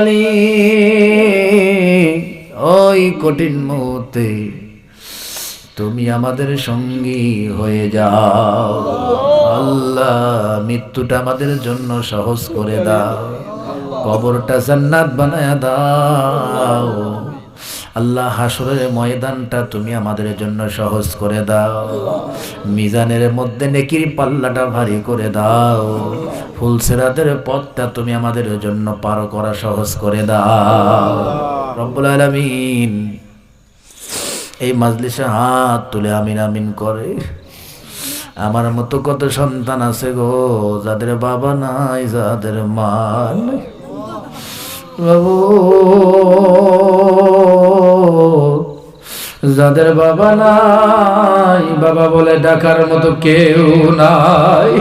মালিক ওই কঠিন মুহূর্তে তুমি আমাদের সঙ্গী হয়ে যাও আল্লাহ। মৃত্যুটা আমাদের জন্য সহজ করে দাও, কবরটা জান্নাত বানায়া দাও আল্লাহ। হাসরের ময়দানটা তুমি আমাদের জন্য সহজ করে দাও, মিজানের মধ্যে নেকির পাল্লাটা ভারী করে দাও, ফুলসিরাতের পথটা তুমি আমাদের জন্য পার করা সহজ করে দাও রব্বুল আলামিন। এই মাজলিসে হাত তুলে আমিন আমিন করে। আমার মতো কত সন্তান আছে গো, যাদের বাবা নাই, যাদের মা নাই বাবু, যাদের বাবা নাই, বাবা বলে ডাকার মতো কেউ নাই।